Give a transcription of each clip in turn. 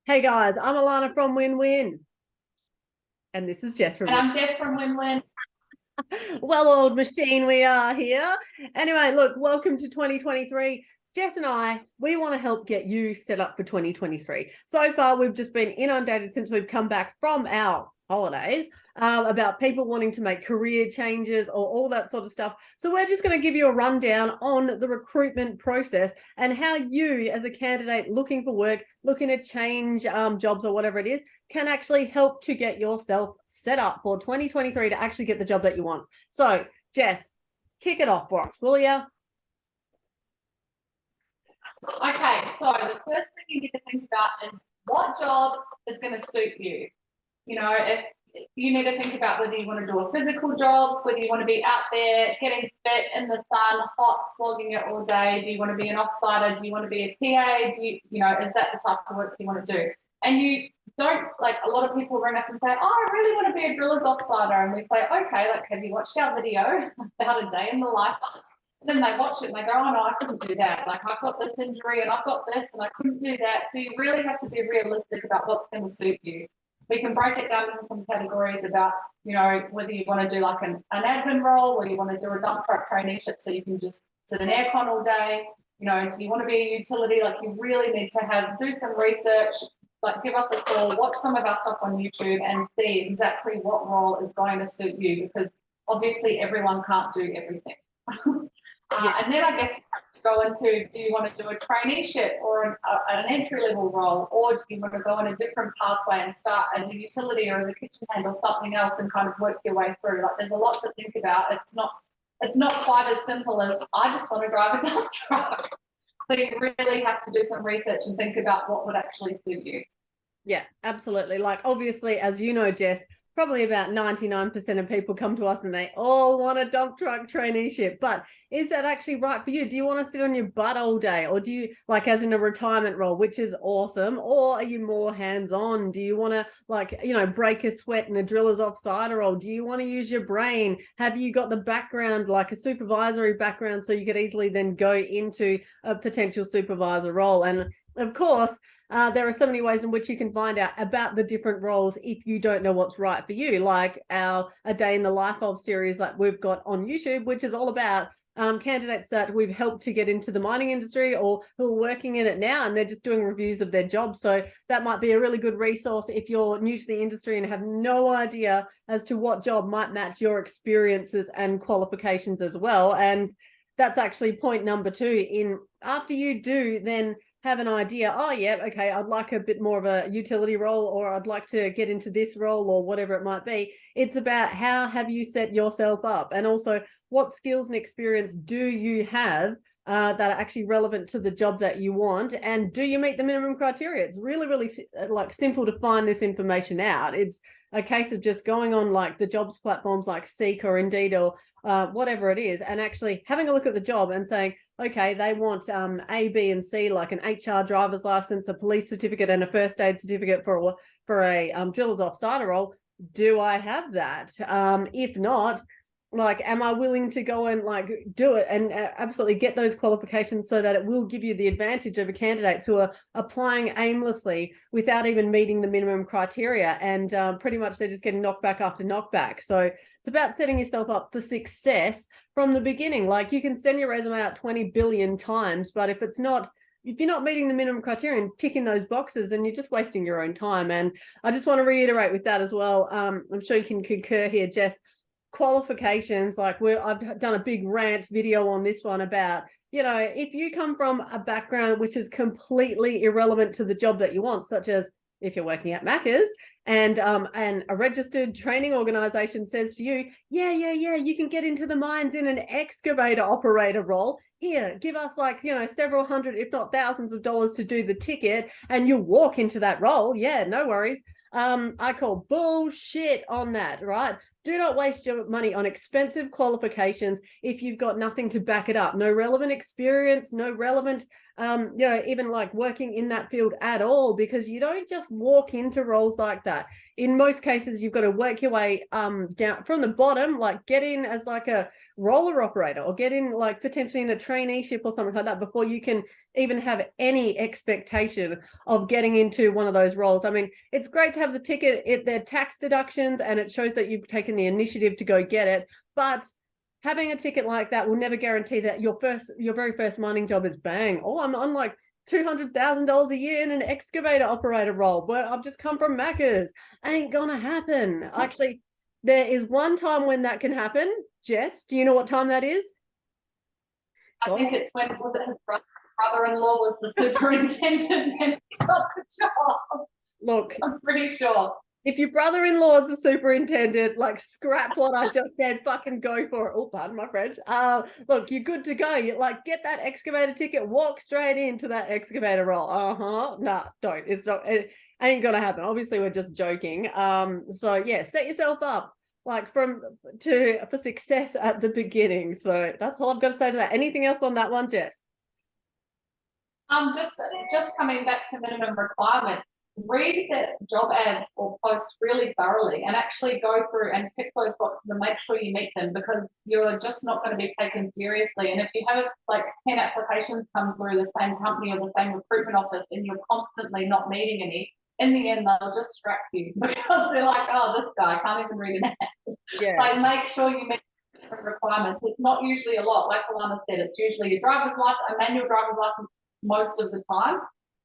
Hey guys, I'm Alana from Win Win. And this is Jess from And I'm Jess from Win Win. well-oiled machine we are here. Anyway, look, welcome to 2023. Jess and I, we want to help get you set up for 2023. So far, we've just been inundated since we've come back from our holidays about people wanting to make career changes or all that sort of stuff. So we're just going to give you a rundown on the recruitment process and how you, as a candidate looking for work, looking to change jobs or whatever it is, can actually help to get yourself set up for 2023 to actually get the job that you want. So, Jess, kick it off for us, will you? Okay, so the first thing you need to think about is what job is going to suit you. If you need to think about whether you want to do a physical job, whether you want to be out there getting fit in the sun, hot, slogging it all day. Do you want to be an offsider? Do you want to be a TA? Is that the type of work you want to do? And you don't, like, a lot of people ring us and say, oh, I really want to be a driller's offsider. And we say, okay, like, have you watched our video about a day in the life? And then they watch it and they go, oh no, I couldn't do that. Like, I've got this injury and I've got this and I couldn't do that. So you really have to be realistic about what's going to suit you. We can break it down into some categories about, whether you want to do like an admin role or you want to do a dump truck traineeship so you can just sit in aircon all day. If you want to be a utility, like, you really need to do some research, like, give us a call, watch some of our stuff on YouTube and see exactly what role is going to suit you, because obviously everyone can't do everything. And then I guess you have to go into, do you want to do a traineeship or an entry-level role, or do you want to go on a different pathway and start as a utility or as a kitchen hand or something else and kind of work your way through? Like, there's a lot to think about. It's not quite as simple as I just want to drive a dump truck. So you really have to do some research and think about what would actually suit you. Yeah, absolutely. Like, obviously, as you know, Jess, probably about 99% of people come to us and they all want a dump truck traineeship. But is that actually right for you? Do you want to sit on your butt all day? Or do you, like, as in a retirement role, which is awesome? Or are you more hands-on? Do you want to, like, break a sweat in a driller's offsider role? Do you want to use your brain? Have you got the background, like a supervisory background, so you could easily then go into a potential supervisor role? And of course, there are so many ways in which you can find out about the different roles if you don't know what's right for you, like our A Day in the Life of series that we've got on YouTube, which is all about candidates that we've helped to get into the mining industry or who are working in it now, and they're just doing reviews of their jobs. So that might be a really good resource if you're new to the industry and have no idea as to what job might match your experiences and qualifications as well. And that's actually point number two. In after you do then have an idea, oh yeah, okay, I'd like a bit more of a utility role, or I'd like to get into this role, or whatever it might be. It's about how have you set yourself up, and also what skills and experience do you have that are actually relevant to the job that you want, and do you meet the minimum criteria? It's really, really like simple to find this information out. It's a case of just going on like the jobs platforms like Seek or Indeed or whatever it is, and actually having a look at the job and saying, okay, they want A, B, and C, like an HR driver's license, a police certificate, and a first aid certificate for a driller's offsider role. Do I have that? If not, like, am I willing to go and like do it and absolutely get those qualifications so that it will give you the advantage over candidates who are applying aimlessly without even meeting the minimum criteria, and pretty much they're just getting knockback after knockback. So it's about setting yourself up for success from the beginning. Like, you can send your resume out 20 billion times, but if you're not meeting the minimum criteria and ticking those boxes, and you're just wasting your own time. And I just want to reiterate with that as well. I'm sure you can concur here, Jess. Qualifications, like, I've done a big rant video on this one about, if you come from a background which is completely irrelevant to the job that you want, such as if you're working at Macca's and a registered training organization says to you, yeah, you can get into the mines in an excavator operator role. Here, give us like, several hundred, if not thousands of dollars to do the ticket, and you walk into that role. Yeah, no worries. I call bullshit on that, right? Do not waste your money on expensive qualifications if you've got nothing to back it up. No relevant experience, no relevant even like working in that field at all, because you don't just walk into roles like that. In most cases, you've got to work your way down from the bottom, like get in as like a roller operator, or get in like potentially in a traineeship or something like that before you can even have any expectation of getting into one of those roles. I mean, it's great to have the ticket, they're tax deductions, and it shows that you've taken the initiative to go get it. But having a ticket like that will never guarantee that your very first mining job is bang. Oh, I'm on like $200,000 a year in an excavator operator role, but I've just come from Macca's. Ain't gonna happen. Actually, there is one time when that can happen. Jess, do you know what time that is? I think it's when, was it his brother-in-law was the superintendent and he got the job. Look, I'm pretty sure. If your brother-in-law is the superintendent, like scrap what I just said, fucking go for it. Oh, pardon my French. Look, you're good to go. You like get that excavator ticket, walk straight into that excavator role. Nah, don't. It's not. It ain't gonna happen. Obviously, we're just joking. So yeah, set yourself up like for success at the beginning. So that's all I've got to say to that. Anything else on that one, Jess? Just coming back to minimum requirements, read the job ads or posts really thoroughly and actually go through and tick those boxes and make sure you meet them, because you're just not going to be taken seriously. And if you have like 10 applications come through the same company or the same recruitment office and you're constantly not meeting any, in the end they'll just scrap you because they're like, oh, this guy can't even read an ad. Yeah. Like, make sure you meet requirements. It's not usually a lot, like Alana said, it's usually your driver's license, a manual driver's license most of the time.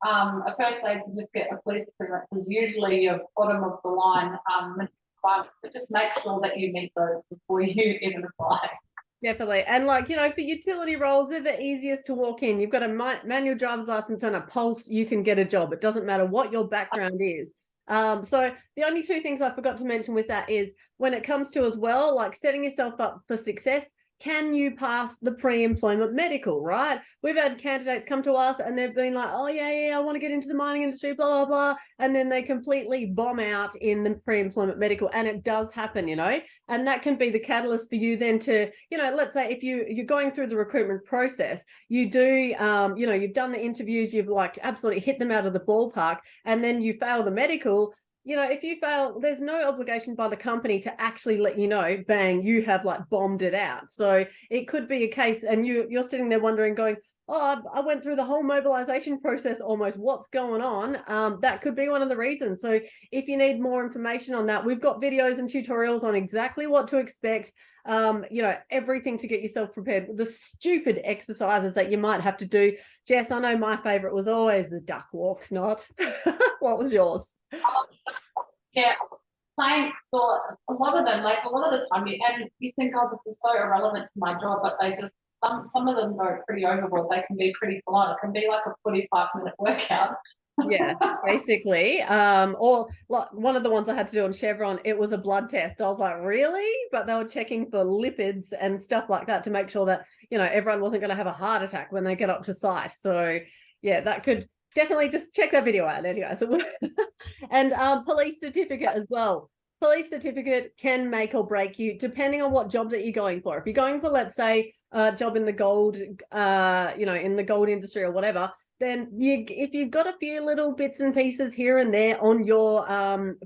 A first aid certificate, a police clearance is usually your bottom of the line requirement, but just make sure that you meet those before you even apply. Definitely. And like, for utility roles, they're the easiest to walk in. You've got a manual driver's license and a pulse, you can get a job. It doesn't matter what your background is. So the only two things I forgot to mention with that is when it comes to as well, like setting yourself up for success, can you pass the pre-employment medical, right? We've had candidates come to us and they've been like, oh, yeah, I want to get into the mining industry, blah, blah, blah. And then they completely bomb out in the pre-employment medical. And it does happen, and that can be the catalyst for you then to, let's say if you're going through the recruitment process, you do, you've done the interviews, you've like absolutely hit them out of the ballpark, and then you fail the medical. If you fail, there's no obligation by the company to actually let you know, bang, you have like bombed it out. So it could be a case and you're sitting there wondering, going, oh, I went through the whole mobilization process almost. What's going on? That could be one of the reasons. So if you need more information on that, we've got videos and tutorials on exactly what to expect. Everything to get yourself prepared. The stupid exercises that you might have to do. Jess, I know my favorite was always the duck walk, not. What was yours? Yeah, planks, or a lot of them, like a lot of the time, you think, oh, this is so irrelevant to my job, but they just, some of them go pretty overboard. They can be pretty full on. It can be like a 45-minute workout. Yeah, basically. Or like one of the ones I had to do on Chevron, it was a blood test. I was like, really? But they were checking for lipids and stuff like that to make sure that, everyone wasn't going to have a heart attack when they get up to site. So yeah, that could definitely just check that video out anyway. So, and police certificate as well. Police certificate can make or break you depending on what job that you're going for. If you're going for, let's say, a job in the gold, in the gold industry or whatever, then if you've got a few little bits and pieces here and there on your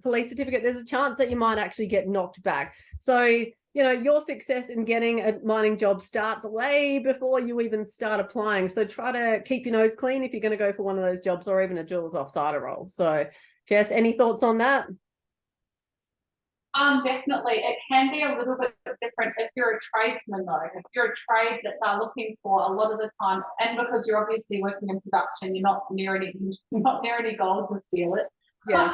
police certificate, there's a chance that you might actually get knocked back. So, your success in getting a mining job starts way before you even start applying. So try to keep your nose clean if you're going to go for one of those jobs, or even a jeweler's offsider role. So, Jess, any thoughts on that? Definitely. It can be a little bit different if you're a tradesman, though. If you're a trade that they're looking for a lot of the time, and because you're obviously working in production, you're not near any gold to steal it. Yeah.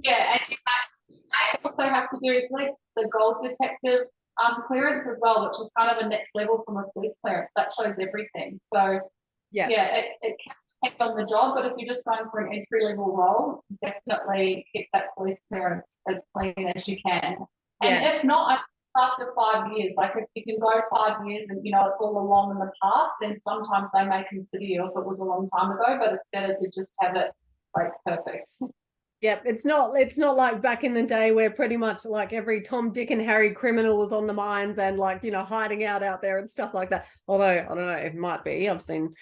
Yeah, and you might also have to do like the gold detective clearance as well, which is kind of a next level from a police clearance. That shows everything. So yeah, it can depend on the job, but if you're just going for an entry level role, definitely get that police clearance as clean as you can. Yeah. And if not, after 5 years, like if you can go 5 years and it's all along in the past, then sometimes they may consider you if it was a long time ago, but it's better to just have it like perfect. Yep, it's not like back in the day where pretty much like every Tom, Dick and Harry criminal was on the mines and like, hiding out there and stuff like that. Although, I don't know, it might be. I've seen,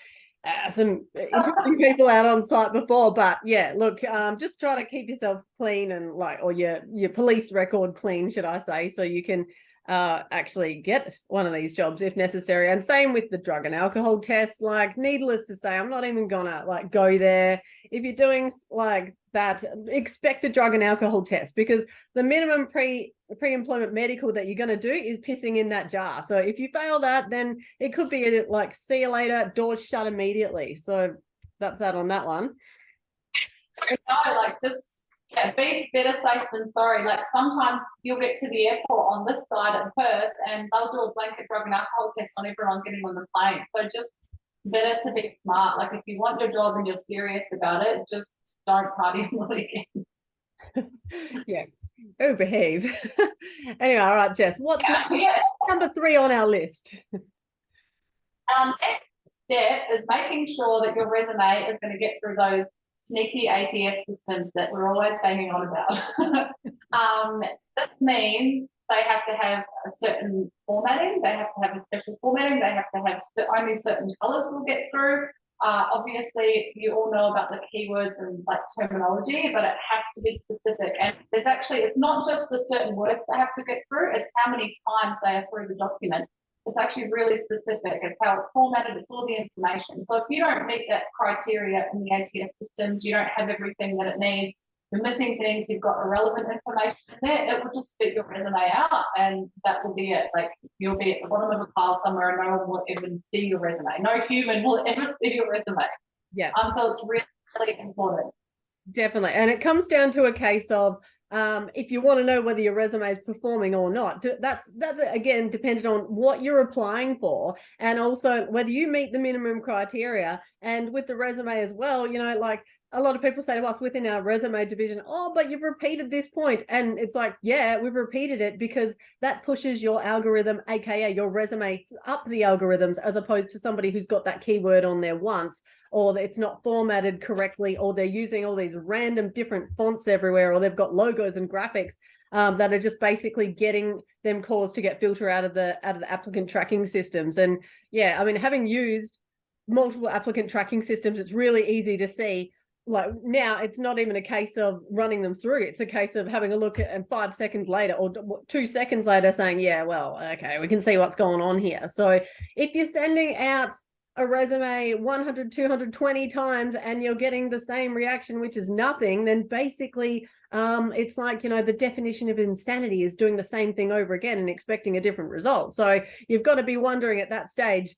some interesting people out on site before, but yeah, look, just try to keep yourself clean and or your police record clean, should I say, so you can actually get one of these jobs if necessary. And same with the drug and alcohol test. Like, needless to say, I'm not even gonna go there. If you're doing that, expect a drug and alcohol test, because the minimum pre-employment medical that you're going to do is pissing in that jar. So if you fail that, then it could be see you later, doors shut immediately. So that's that on that one. No, just be better safe than sorry. Sometimes you'll get to the airport on this side of Perth and they'll do a blanket drug and alcohol test on everyone getting on the plane. So just better to be smart. If you want your job and you're serious about it, just don't party on the weekend. Yeah. Oh, behave. Anyway, all right, Jess, what's number 3 on our list? Next step is making sure that your resume is going to get through those sneaky ATS systems that we're always banging on about. This means they have to have a certain formatting, they have to have a special formatting, they have to have only certain colors will get through. Obviously, you all know about the keywords and terminology, but it has to be specific. And it's not just the certain words they have to get through, it's how many times they are through the document. It's actually really specific. It's how it's formatted, it's all the information. So if you don't meet that criteria in the ATS systems, you don't have everything that it needs, you're missing things, you've got irrelevant information in there, it will just spit your resume out, and that will be it. You'll be at the bottom of a pile somewhere and no one will even see your resume. No human will ever see your resume. Yeah. So it's really, really important. Definitely. And it comes down to a case of if you want to know whether your resume is performing or not, that's again dependent on what you're applying for, and also whether you meet the minimum criteria. And with the resume as well, a lot of people say to us within our resume division, oh, but you've repeated this point. And it's yeah, we've repeated it because that pushes your algorithm, aka your resume, up the algorithms, as opposed to somebody who's got that keyword on there once, or it's not formatted correctly, or they're using all these random different fonts everywhere, or they've got logos and graphics that are just basically getting them caused to get filtered out of the applicant tracking systems. And yeah, having used multiple applicant tracking systems, it's really easy to see. Now it's not even a case of running them through, it's a case of having a look at, and 5 seconds later or 2 seconds later saying, yeah, well, okay, we can see what's going on here. So if you're sending out a resume 100, 220 times and you're getting the same reaction, which is nothing, then basically it's the definition of insanity is doing the same thing over again and expecting a different result. So you've got to be wondering at that stage,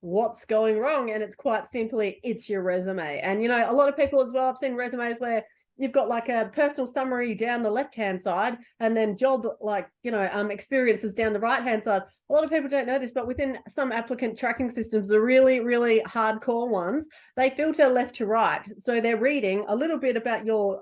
what's going wrong? And it's quite simply, it's your resume. And a lot of people as well, I've seen resumes where you've got a personal summary down the left hand side and then job experiences down the right hand side. A lot of people don't know this, but within some applicant tracking systems, the really, really hardcore ones, they filter left to right, so they're reading a little bit about your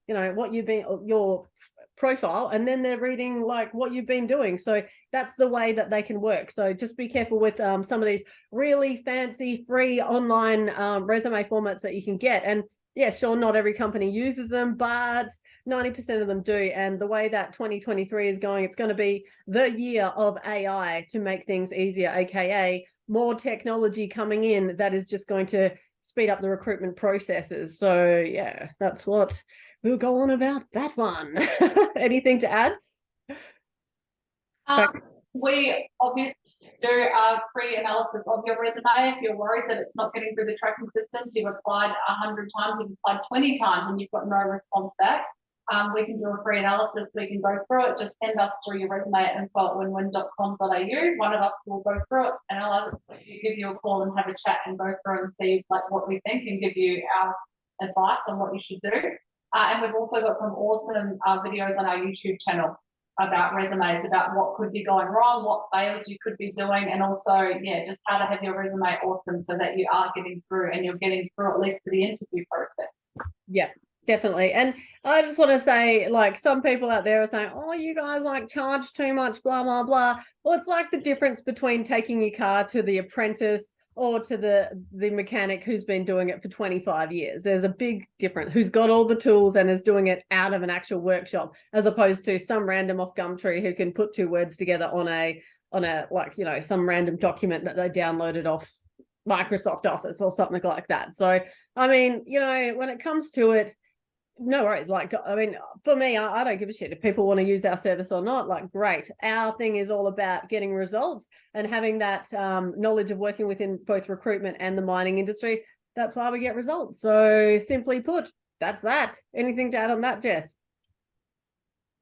what you've been, your profile, and then they're reading what you've been doing. So that's the way that they can work. So just be careful with some of these really fancy free online resume formats that you can get. And yeah, sure, not every company uses them, but 90% of them do. And the way that 2023 is going, it's going to be the year of AI to make things easier, aka more technology coming in that is just going to speed up the recruitment processes. So yeah, that's what we'll go on about that one. Anything to add? We obviously do a free analysis of your resume. If you're worried that it's not getting through the tracking systems, you've applied 100 times, you've applied 20 times and you've got no response back, we can do a free analysis. We can go through it. Just send us through your resume at info@winwin.com.au. One of us will go through it, analyze it, give you a call and have a chat and go through and see what we think and give you our advice on what you should do. And we've also got some awesome videos on our YouTube channel about resumes, about what could be going wrong, what fails you could be doing, and also, just how to have your resume awesome so that you are getting through and you're getting through at least to the interview process. Yeah, definitely. And I just want to say, some people out there are saying, oh, you guys charge too much, blah, blah, blah. Well, it's the difference between taking your car to the apprentice or to the mechanic who's been doing it for 25 years. There's a big difference, who's got all the tools and is doing it out of an actual workshop, as opposed to some random off Gumtree who can put 2 words together on a some random document that they downloaded off Microsoft Office or something like that. So, I mean, you know, when it comes to it, no worries. Like, I mean, for me, I don't give a shit if people want to use our service or not. Like, great. Our thing is all about getting results and having that knowledge of working within both recruitment and the mining industry. That's why we get results. So simply put, that's that. Anything to add on that, Jess?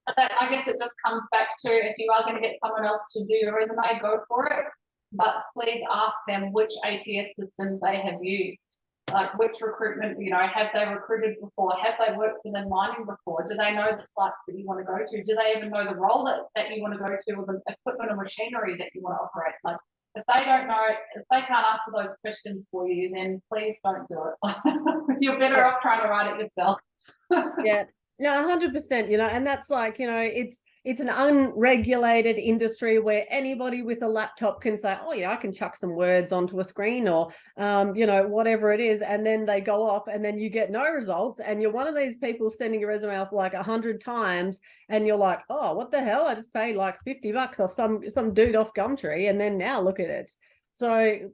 I guess it just comes back to, if you are going to get someone else to do your resume, go for it. But please ask them which ATS systems they have used. Like, which recruitment, you know, have they recruited before? Have they worked within mining before? Do they know the sites that you want to go to? Do they even know the role that you want to go to, or the equipment or machinery that you want to operate? Like, if they don't know, if they can't answer those questions for you, then please don't do it. You're better off trying to write it yourself. Yeah. No, 100%, you know, and that's like, you know, it's an unregulated industry where anybody with a laptop can say, oh yeah, I can chuck some words onto a screen, or you know, whatever it is, and then they go off and then you get no results, and you're one of these people sending your resume off like 100 times, and you're like, oh, what the hell, I just paid like $50 off some dude off Gumtree, and then now look at it. So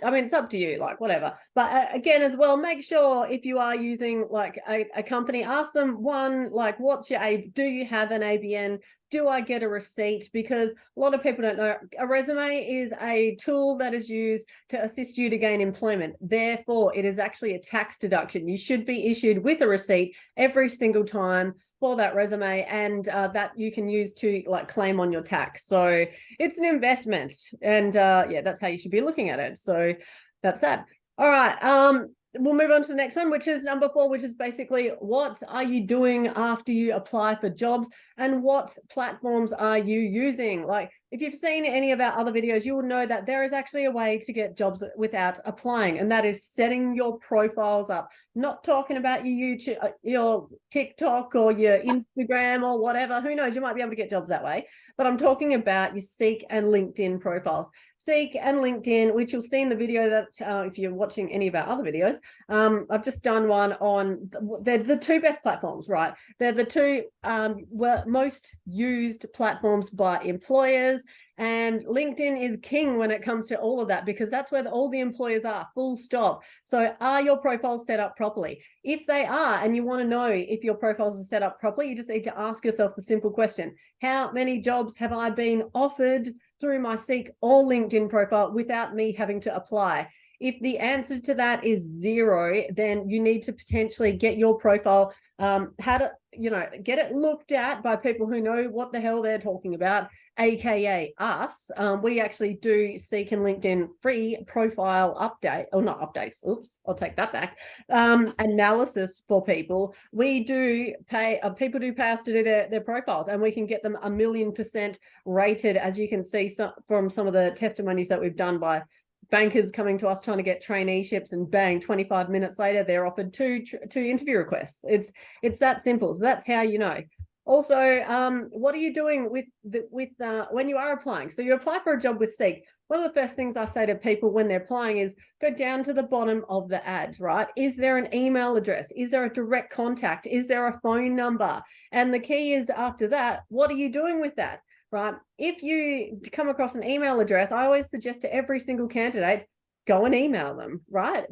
I mean, it's up to you, like whatever. But again, as well, make sure if you are using like a company, ask them, one, like, what's your do you have an ABN? Do I get a receipt? Because a lot of people don't know, a resume is a tool that is used to assist you to gain employment. Therefore, it is actually a tax deduction. You should be issued with a receipt every single time for that resume, and that you can use to like claim on your tax. So it's an investment, and yeah, that's how you should be looking at it. So that's that. All right. We'll move on to the next one, which is number 4, which is basically, what are you doing after you apply for jobs, and what platforms are you using? Like, if you've seen any of our other videos, you will know that there is actually a way to get jobs without applying, and that is setting your profiles up. Not talking about your YouTube, your TikTok or your Instagram or whatever. Who knows? You might be able to get jobs that way. But I'm talking about your Seek and LinkedIn profiles. Seek and LinkedIn, which you'll see in the video that if you're watching any of our other videos, I've just done one on, they're the 2 best platforms, right? They're the 2 most used platforms by employers, and LinkedIn is king when it comes to all of that, because that's where all the employers are, full stop. So are your profiles set up properly? If they are, and you want to know if your profiles are set up properly, you just need to ask yourself the simple question: how many jobs have I been offered through my Seek or LinkedIn profile without me having to apply? If the answer to that is 0, then you need to potentially get your profile, get it looked at by people who know what the hell they're talking about, aka us. We actually do Seek and LinkedIn free profile update, or not updates, oops, I'll take that back, analysis for people. We do pay, people do pay us to do their profiles, and we can get them 1,000,000% rated, as you can see from some of the testimonies that we've done by bankers coming to us trying to get traineeships, and bang, 25 minutes later they're offered two interview requests. It's that simple. So that's how you know. Also, what are you doing with when you are applying? So you apply for a job with Seek. One of the first things I say to people when they're applying is go down to the bottom of the ad, right? Is there an email address? Is there a direct contact? Is there a phone number? And the key is, after that, what are you doing with that? Right? If you come across an email address, I always suggest to every single candidate, go and email them, right?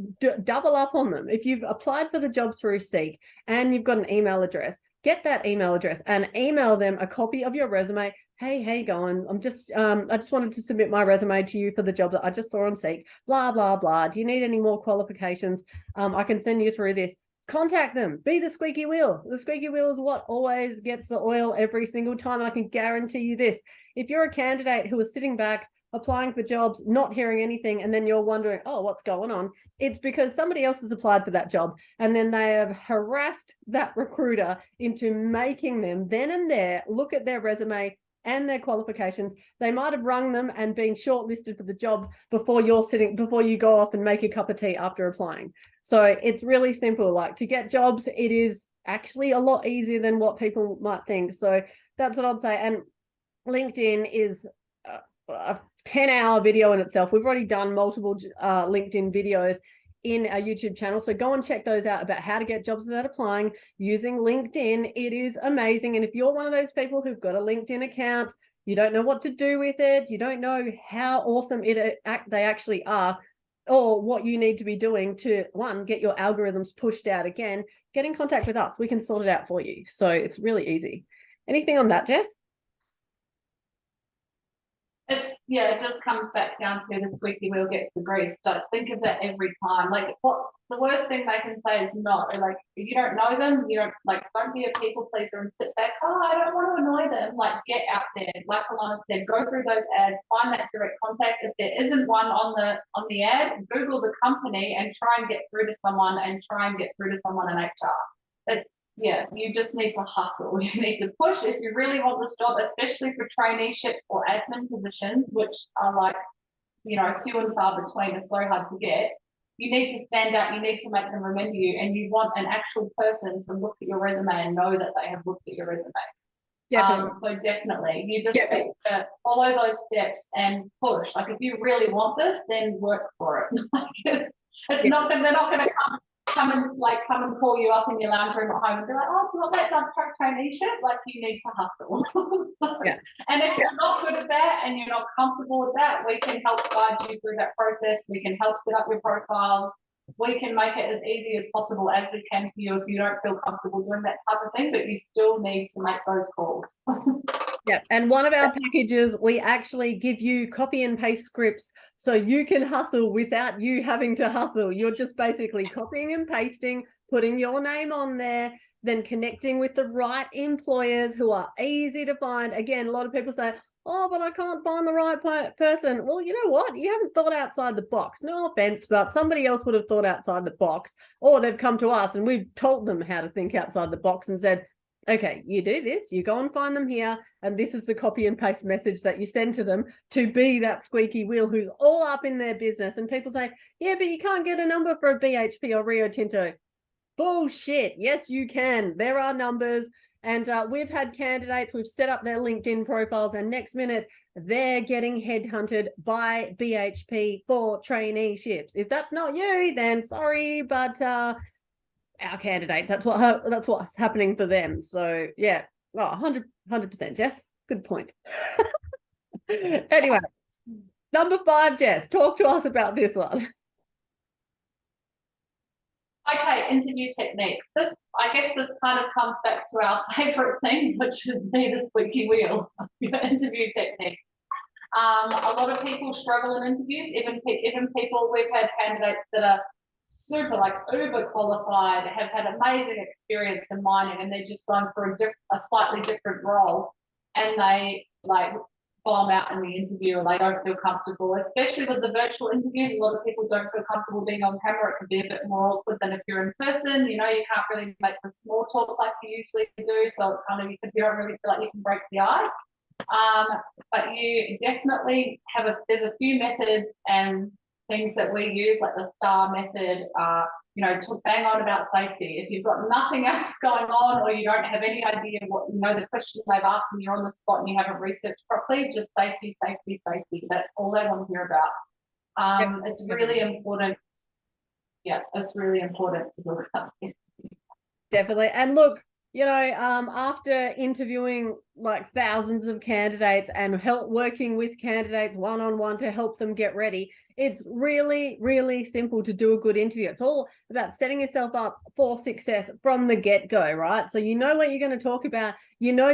Double up on them. If you've applied for the job through Seek and you've got an email address, get that email address and email them a copy of your resume. Hey, how you going? I just wanted to submit my resume to you for the job that I just saw on Seek, blah, blah, blah. Do you need any more qualifications? I can send you through this. Contact them. Be the squeaky wheel. The squeaky wheel is what always gets the oil every single time. And I can guarantee you this: if you're a candidate who is sitting back applying for jobs, not hearing anything, and then you're wondering, oh, what's going on? It's because somebody else has applied for that job, and then they have harassed that recruiter into making them then and there look at their resume and their qualifications. They might have rung them and been shortlisted for the job before you go off and make a cup of tea after applying. So it's really simple. Like, to get jobs, it is actually a lot easier than what people might think. So that's what I'd say. And LinkedIn is a 10-hour video in itself. We've already done multiple LinkedIn videos in our YouTube channel. So go and check those out about how to get jobs without applying using LinkedIn. It is amazing. And if you're one of those people who've got a LinkedIn account, you don't know what to do with it, you don't know how awesome they actually are, or what you need to be doing to, one, get your algorithms pushed out again, get in contact with us. We can sort it out for you. So it's really easy. Anything on that, Jess? It just comes back down to the squeaky wheel gets the grease. Don't think of that every time. Like, what the worst thing they can say is no. Like, if you don't know them, don't be a people pleaser and sit back. Oh, I don't want to annoy them. Like, get out there. Like Alana said, go through those ads, find that direct contact. If there isn't one on the ad, Google the company and try and get through to someone in HR. You just need to hustle. You need to push if you really want this job, especially for traineeships or admin positions, which are few and far between, are so hard to get. You need to stand out. You need to make them remember you, and you want an actual person to look at your resume and know that they have looked at your resume. Definitely. So definitely, you just need to follow those steps and push. Like, if you really want this, then work for it. They're not going to come and call you up in your lounge room at home and be like, oh, do you want that dump truck traineeship? Like, you need to hustle. And if you're not good at that and you're not comfortable with that, we can help guide you through that process. We can help set up your profiles. We can make it as easy as possible as we can for you if you don't feel comfortable doing that type of thing, but you still need to make those calls. Yeah, and one of our packages, we actually give you copy and paste scripts so you can hustle without you having to hustle. You're just basically copying and pasting, putting your name on there, then connecting with the right employers who are easy to find. Again, a lot of people say, oh, but I can't find the right person. Well, you know what? You haven't thought outside the box. No offense, but somebody else would have thought outside the box, or they've come to us and we've told them how to think outside the box and said, okay, you do this, you go and find them here, and this is the copy and paste message that you send to them to be that squeaky wheel who's all up in their business. And people say, yeah, but you can't get a number for a BHP or Rio Tinto. Bullshit. Yes, you can. There are numbers. And we've had candidates, we've set up their LinkedIn profiles, and next minute they're getting headhunted by BHP for traineeships. If that's not you, then sorry, but our candidates, that's what's happening for them. So yeah, 100%, Jess. Good point. Anyway, number 5, Jess, talk to us about this one. Okay, interview techniques. I guess this kind of comes back to our favorite thing, which is the squeaky wheel. Interview technique. A lot of people struggle in interviews. Even people, we've had candidates that are super uber qualified, have had amazing experience in mining, and they're just going for a slightly different role, and they bomb out in the interview, or they don't feel comfortable, especially with the virtual interviews. A lot of people don't feel comfortable being on camera. It can be a bit more awkward than if you're in person. You can't really make the small talk like you usually do, so it kind of, you don't really feel like you can break the ice. But you definitely there's a few methods and things that we use, like the STAR method, to bang on about safety. If you've got nothing else going on, or you don't have any idea what, the questions they've asked and you're on the spot and you haven't researched properly, just safety, safety, safety. That's all they want to hear about. It's really important. Yeah, it's really important to look up safety. Definitely. And look, after interviewing thousands of candidates and working with candidates one-on-one to help them get ready, it's really, really simple to do a good interview. It's all about setting yourself up for success from the get-go, right? So you know what you're going to talk about,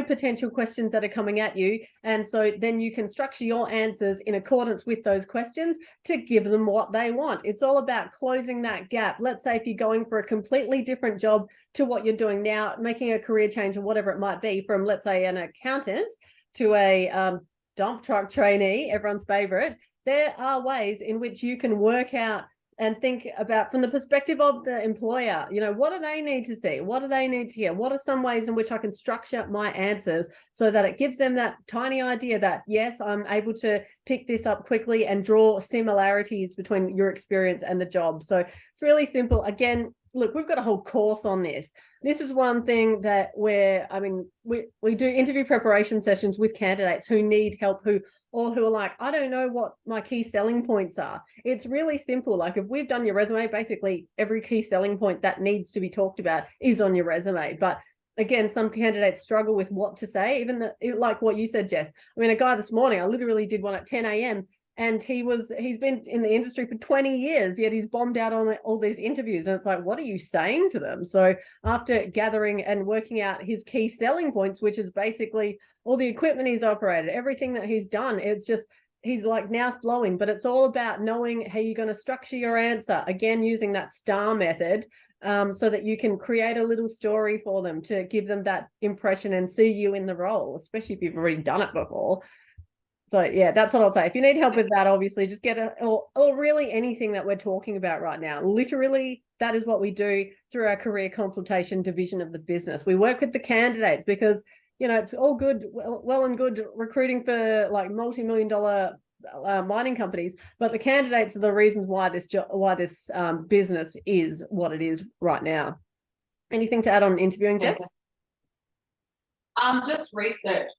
potential questions that are coming at you, and so then you can structure your answers in accordance with those questions to give them what they want. It's all about closing that gap. Let's say if you're going for a completely different job to what you're doing now, making a career change or whatever it might be, from, let's say, an accountant to a dump truck trainee, everyone's favorite. There are ways in which you can work out and think about, from the perspective of the employer, what do they need to see? What do they need to hear? What are some ways in which I can structure my answers so that it gives them that tiny idea that, yes, I'm able to pick this up quickly and draw similarities between your experience and the job. So it's really simple. Again, look, we've got a whole course on this. This is one thing that we do interview preparation sessions with candidates who need help, who are like, I don't know what my key selling points are. It's really simple. Like, if we've done your resume, basically every key selling point that needs to be talked about is on your resume. But again, some candidates struggle with what to say, even like what you said, Jess. A guy this morning, I literally did one at 10 a.m. and he's been in the industry for 20 years, yet he's bombed out on all these interviews. And it's like, what are you saying to them? So after gathering and working out his key selling points, which is basically all the equipment he's operated, everything that he's done, it's just, he's like now flowing. But it's all about knowing how you're going to structure your answer, again using that STAR method, so that you can create a little story for them to give them that impression and see you in the role, especially if you've already done it before. So yeah, that's what I'll say. If you need help with that, obviously just get or really anything that we're talking about right now. Literally, that is what we do through our career consultation division of the business. We work with the candidates because, you know, it's all good, well and good recruiting for like multi-million-dollar mining companies, but the candidates are the reasons why this business is what it is right now. Anything to add on interviewing, Jess? Just research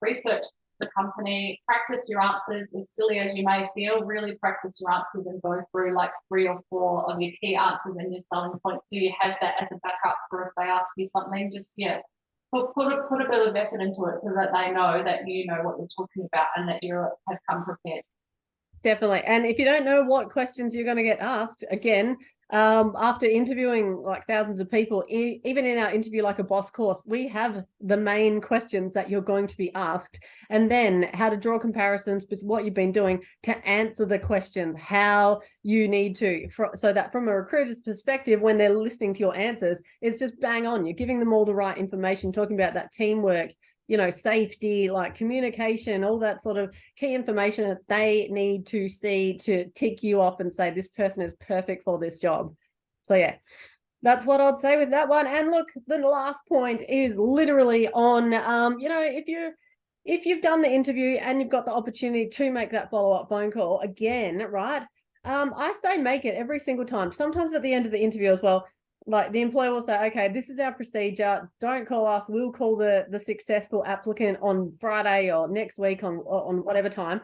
the company, practice your answers, as silly as you may feel, really practice your answers and go through like 3 or 4 of your key answers and your selling points, so you have that as a backup for if they ask you something. Just put a bit of effort into it so that they know that you know what you're talking about and that you have come prepared. Definitely. And if you don't know what questions you're going to get asked, again, after interviewing like thousands of people, even in our interview like a boss course, we have the main questions that you're going to be asked, and then how to draw comparisons with what you've been doing to answer the questions, how you need to, so that from a recruiter's perspective, when they're listening to your answers, it's just bang on. You're giving them all the right information, talking about that teamwork, you know, safety, like communication, all that sort of key information that they need to see to tick you off and say, this person is perfect for this job. So yeah, that's what I'd say with that one. And look, the last point is literally on, you know, if you've done the interview and you've got the opportunity to make that follow-up phone call again, right? I say make it every single time. Sometimes at the end of the interview as well, like the employer will say, okay, this is our procedure. Don't call us. We'll call the successful applicant on Friday or next week on whatever time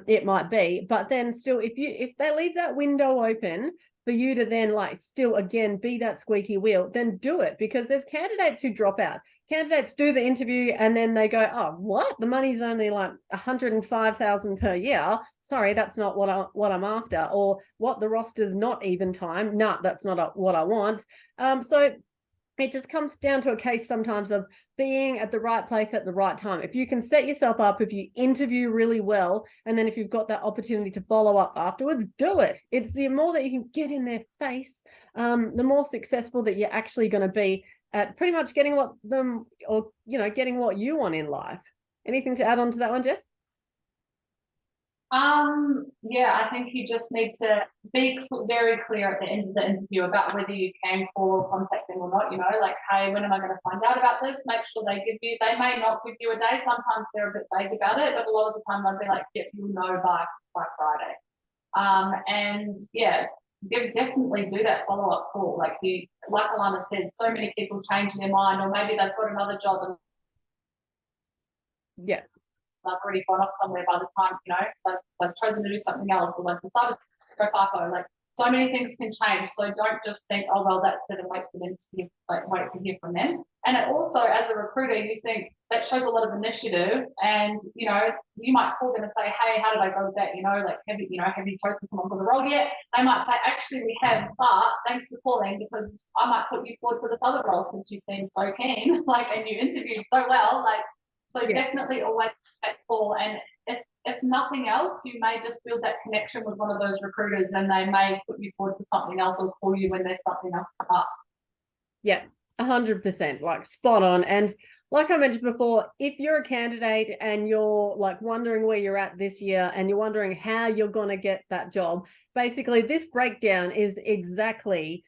it might be. But then still, if they leave that window open for you to then like still again be that squeaky wheel, then do it, because there's candidates who drop out. Candidates do the interview and then they go, oh, what? The money's only like $105,000 per year. Sorry, that's not what I'm after. Or what, the roster's not even time. No, that's not what I want. So it just comes down to a case sometimes of being at the right place at the right time. If you can set yourself up, if you interview really well, and then if you've got that opportunity to follow up afterwards, do it. It's the more that you can get in their face, the more successful that you're actually going to be at pretty much getting what them, or, you know, getting what you want in life. Anything to add on to that one, Jess? Yeah, I think you just need to be very clear at the end of the interview about whether you can call or contact them or not. You know, like, hey, when am I going to find out about this? Make sure they may not give you a day. Sometimes they're a bit vague about it, but a lot of the time they'll be like, yep, you'll know by Friday. And yeah, definitely do that follow-up call. Like Alana said, so many people change their mind, or maybe they've got another job and yeah, they've already gone off somewhere by the time, you know, they've chosen to do something else, or they've decided to go FIFO. Like, so many things can change. So don't just think, oh, well, that's it, and wait to hear from them. And it also, as a recruiter, you think that shows a lot of initiative, and, you know, you might call them and say, hey, how did I go with that? You know, like, have you chosen someone for the role yet? They might say, actually, we have, but thanks for calling, because I might put you forward for this other role since you seem so keen, like, and you interviewed so well, like, so yeah. Definitely always that call. And if nothing else, you may just build that connection with one of those recruiters, and they may put you forward for something else or call you when there's something else come up. Yeah, 100%, like spot on. And like I mentioned before, if you're a candidate and you're like wondering where you're at this year and you're wondering how you're going to get that job, basically this breakdown is exactly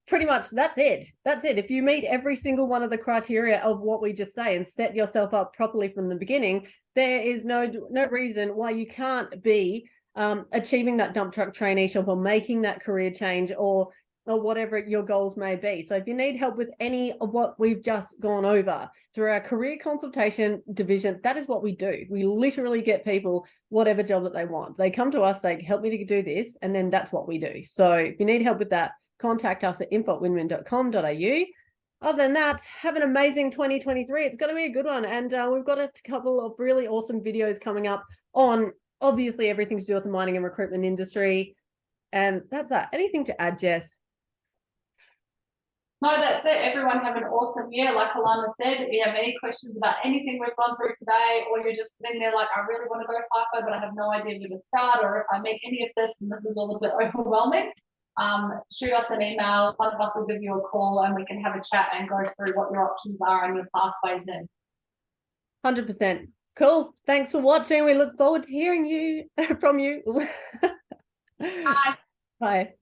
pretty much that's it. If you meet every single one of the criteria of what we just say and set yourself up properly from the beginning, there is no reason why you can't be achieving that dump truck traineeship or making that career change or whatever your goals may be. So if you need help with any of what we've just gone over through our career consultation division, that is what we do. We literally get people whatever job that they want. They come to us, say, help me to do this, and then that's what we do. So if you need help with that, contact us at info@winwin.com.au. Other than that, have an amazing 2023. It's going to be a good one. And we've got a couple of really awesome videos coming up on obviously everything to do with the mining and recruitment industry. And that's anything to add, Jess? No, that's it. Everyone have an awesome year. Like Alana said, if you have any questions about anything we've gone through today, or you're just sitting there like, I really want to go FIFO, but I have no idea where to start, or if I make any of this and this is a little bit overwhelming, shoot us an email. One of us will give you a call and we can have a chat and go through what your options are and your pathways in. 100%. Cool. Thanks for watching. We look forward to hearing from you. Bye. Bye.